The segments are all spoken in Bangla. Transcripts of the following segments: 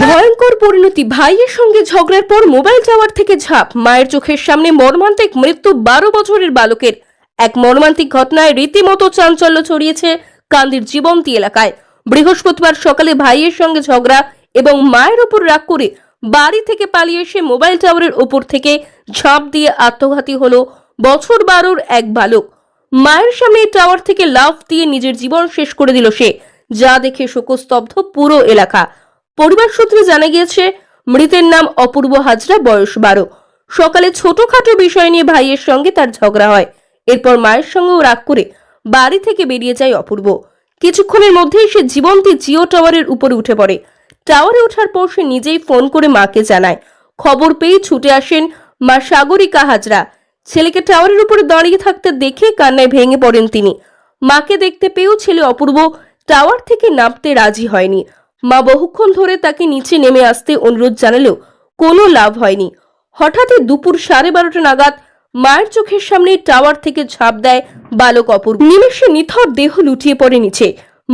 ভয়ঙ্কর পরিণতি। ভাইয়ের সঙ্গে ঝগড়ার পর মোবাইল টাওয়ার থেকে ঝাঁপ, মায়ের চোখের সামনে মর্মান্তিক মৃত্যু 12 বছরের বালকের। এক মর্মান্তিক ঘটনায় রীতিমতো চাঞ্চল্য ছড়িয়েছে কান্দির জীবন্তী এলাকায়। বৃহস্পতিবার সকালে ভাইয়ের সঙ্গে ঝগড়া এবং মায়ের উপর রাগ করে বাড়ি থেকে পালিয়ে এসে মোবাইল টাওয়ারের উপর থেকে ঝাঁপ দিয়ে আত্মঘাতী হলো বছর 12-র এক বালক। মায়ের সামনে টাওয়ার থেকে লাফ দিয়ে নিজের জীবন শেষ করে দিল সে, যা দেখে শোকস্তব্ধ পুরো এলাকা। পরিবার সূত্রে জানা গিয়েছে, মৃতের নাম অপূর্ব হাজরা, বয়স 12। সকালে ছোটখাটো বিষয় নিয়ে ভাইয়ের সঙ্গে তার ঝগড়া হয়। এরপর মায়ের সঙ্গেও রাগ করে বাড়ি থেকে বেরিয়ে যায় অপূর্ব। কিছুক্ষণের মধ্যেই সে জীবন্তী জিও টাওয়ারের উপরে উঠে পড়ে। টাওয়ারে ওঠার পর সে নিজেই ফোন করে মাকে জানায়। খবর পেয়ে ছুটে আসেন মা সাগরিকা হাজরা। ছেলেকে টাওয়ারের উপরে দাঁড়িয়ে থাকতে দেখে কান্নায় ভেঙে পড়েন তিনি। মাকে দেখতে পেয়েও ছেলে অপূর্ব টাওয়ার থেকে নামতে রাজি হয়নি। মা বহুক্ষণ ধরে তাকে নিচে নেমে আসতে অনুরোধ জানালেও কোনো লাভ হয়নি। হঠাৎই দুপুর 12:30 নাগাদ মায়ের চোখের সামনে টাওয়ার থেকে ঝাঁপ দেয় বালক অপূর্ব। নিমেষে নিথর দেহ লুটিয়ে পড়ে নিচে।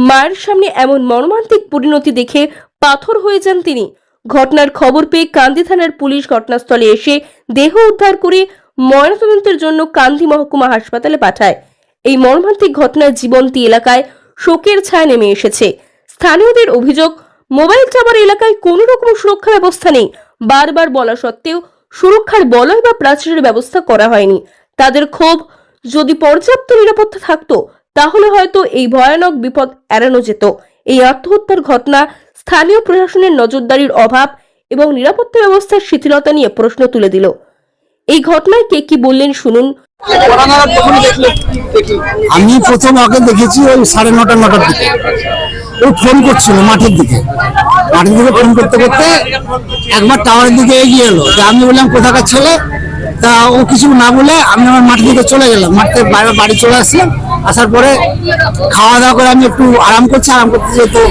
মায়ের সামনে এমন মর্মান্তিক পরিণতি দেখে পাথর হয়ে যান তিনি। ঘটনার খবর পেয়ে কান্দি থানার পুলিশ ঘটনাস্থলে এসে দেহ উদ্ধার করে ময়নাতদন্তের জন্য কান্দি মহকুমা হাসপাতালে পাঠায়। এই মর্মান্তিক ঘটনায় জীবন্তী এলাকায় শোকের ছায়া নেমে এসেছে। স্থানীয়দের অভিযোগ, মোবাইল টাওয়ার এলাকায় কোনো রকম সুরক্ষা ব্যবস্থা নেই। বারবার বলা সত্ত্বেও সুরক্ষার বলয় বা প্রাচীরের ব্যবস্থা করা হয়নি। তাদের ক্ষোভ, যদি পর্যাপ্ত নিরাপত্তা থাকতো তাহলে হয়তো এই ভয়ানক বিপদ এড়ানো যেত। এই আত্মহত্যার ঘটনা স্থানীয় প্রশাসনের নজরদারির অভাব এবং নিরাপত্তা ব্যবস্থার শিথিলতা নিয়ে প্রশ্ন তুলে দিল। এই ঘটনায় কে কি বললেন শুনুন। আমি প্রথম আগে দেখেছি ওই 9:30-9টার দিকে। ও ফোন করছিল মাঠের দিকে ফোন করতে করতে একবার টাওয়ারের দিকে এগিয়ে এলো। আমি বললাম কোথাকার ছেলে, তা ও কিছু না বলে আমি আমার মাঠের দিকে চলে গেলাম। মাঠ থেকে বাড়ি চলে আসলাম। আসার পরে খাওয়া দাওয়া করে আমি একটু আরাম করতে যেতে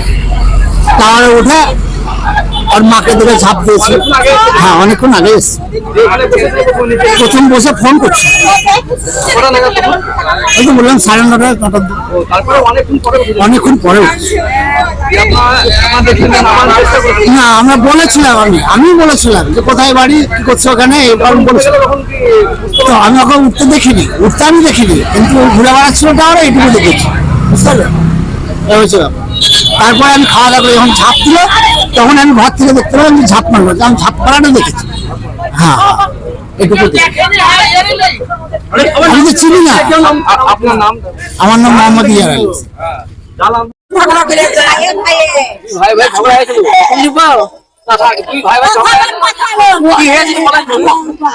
টাওয়ারে উঠে ওর মাকে দেখে ঝাঁপ দিয়েছি। হ্যাঁ, অনেকক্ষণ আগে প্রথম বসে ফোন করছি। এই তো বললাম 9:30-9টার অনেকক্ষণ পরে না, আমরা বলেছিলাম আমি বলেছিলাম যে কোথায় বাড়ি, কি করছো ওখানে, তো আমি ওকে উঠতে দেখিনি, কিন্তু ঘুরে বেড়াচ্ছিল টাওয়ারে, এইটুকু দেখেছি, বুঝতে পারলেন? তারপরে আমি খাওয়া দাওয়া করে যখন ঝাঁপ দিল তখন আমি ঘর থেকে দেখতে পেলাম যে ঝাঁপ মারলো, আমি ঝাঁপ মারাটা দেখেছি। হ্যাঁ, এটুকু আমি তো চিনি না। আমার নাম মোহাম্মদ ইয়ার আলী।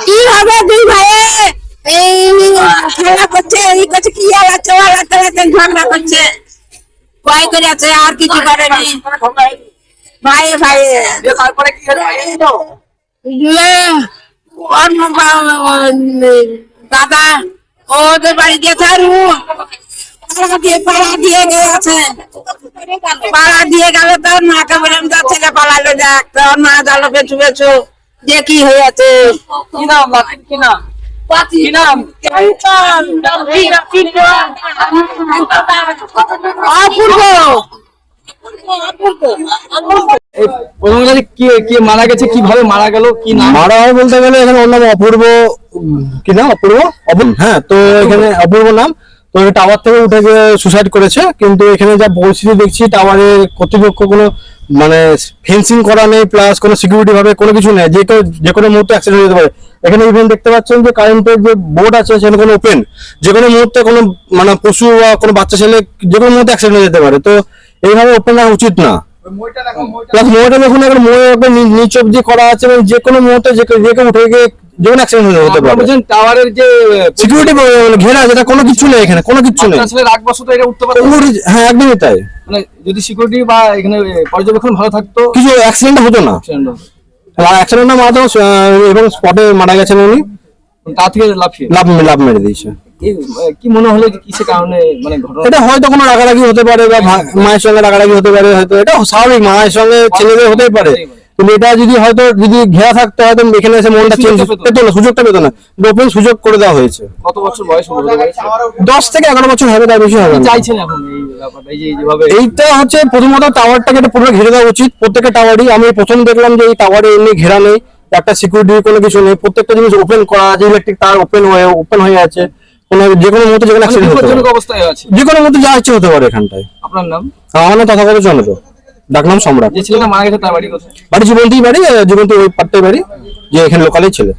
কি হবে দুই ভাই এই খেলা করছে, এই করছে, কি ঝগড়া করছে, ভয় করে আছে, আর কিছু করেনি। ভাই ভাই দাদা ওদের বাড়ি গেছে, আর পাড়া দিয়ে গেল। তোর মাকে বললাম তোর ছেলে পালালো, দেখ তোর মা গেল পেছু পেছু, যে কি হয়েছে। মারা গেছে, কিভাবে মারা গেল, কি নাম? মারা হয় বলতে গেলে এখানে ওর নাম অপূর্ব, কি নাম? অপূর্ব। হ্যাঁ, তো এখানে অপূর্ব নাম। তো টাওয়ার থেকে উঠে গিয়ে সুসাইড করেছে। কিন্তু এখানে যা পরিস্থিতি দেখছি, টাওয়ারের কর্তৃপক্ষ কোনো মানে ফেন্সিং করা নেই, প্লাস কোনো সিকিউরিটি ভাবে কোনো কিছু নেই, যে কোনো মুহূর্তে অ্যাক্সিডেন্ট হতে পারে। এখানে ইভেন দেখতে পাচ্ছেন যে কারেন্টের যে বোর্ড আছে সেখানে কোনো ওপেন, যে কোনো মুহূর্তে কোনো মানে পশু বা কোনো বাচ্চা ছেলে যে কোনো মুহূর্তে অ্যাক্সিডেন্ট হয়ে যেতে পারে। তো এইভাবে ওপেন রাখা উচিত না। প্লাস মোটা দেখুন, এখন মোটা নিচ অব্দি করা আছে, এবং যে কোনো মুহূর্তে যে কেউ উঠে গিয়ে যে কোনো অ্যাক্সিডেন্ট হতে পারে। টাওয়ারের যে সিকিউরিটি ঘেরা, যেটা কোনো কিছু নেই, এখানে কোনো কিছু নেই। আসলে রাগবশত এটা উঠতে পারে। হ্যাঁ, একদমই তাই। মানে যদি সিকিউরিটি বা এখানে পর্যবেক্ষণ ভালো থাকতো, কিছু অ্যাক্সিডেন্ট হতো না। অ্যাক্সিডেন্ট না, মারা এবং স্পটে মারা গেছেন উনি, তা থেকে লাভ মেরে দিয়েছে। কি মনে হলো যে কিসের কারণে মানে ঘটনা? এটা হয়তো কোনো রাগারাগি হতে পারে, বা মায়ের সঙ্গে রাগারাগি হতে পারে, হয়তো এটা স্বাভাবিক, মায়ের সঙ্গে ছেলেদের হতেই পারে। কিন্তু এটা যদি হয়তো যদি ঘেরা থাকতো হয়তো এখানে এসে মনটা চেঞ্জ পেতো না, সুযোগটা পেতো না। ওপেন সুযোগ করে দেওয়া হয়েছে। কত বছর বয়স হবে? 10 থেকে 11 বছর হবে, তার বেশি হবে না। চাইছেন এখন এই ব্যাপারটা, এই যে যেভাবে এইটা হচ্ছে প্রথমত টাওয়ারটাকে এটা পুরো ঘিরে দেওয়া উচিত। প্রত্যেকটা টাওয়ারই আমি প্রথম দেখলাম যে এই টাওয়ারে এমনি ঘেরা নেই, একটা সিকিউরিটি কোনো কিছু নেই, প্রত্যেকটা জিনিস ওপেন করা আছে, ইলেকট্রিক তার ওপেন হয়ে আছে, কোনো যে কোনো মুহূর্তে যেখানে অ্যাক্সিডেন্ট হতে বিপজ্জনক পারে, অবস্থায় আছে। যে কোনো মুহূর্তে যা ইচ্ছে হতে পারে এখানটায়। আপনার নাম? আমার নাম তথাগত চন্দ্র, ডাকনাম সম্রাট। যে ছেলেটা মারা গেছে তার বাড়ি কোথায়? বাড়ি জীবন্তী বাড়ি, জীবন্তী ওই পাট্টাই বাড়ি, যে এখানে লোকালেই ছেলে।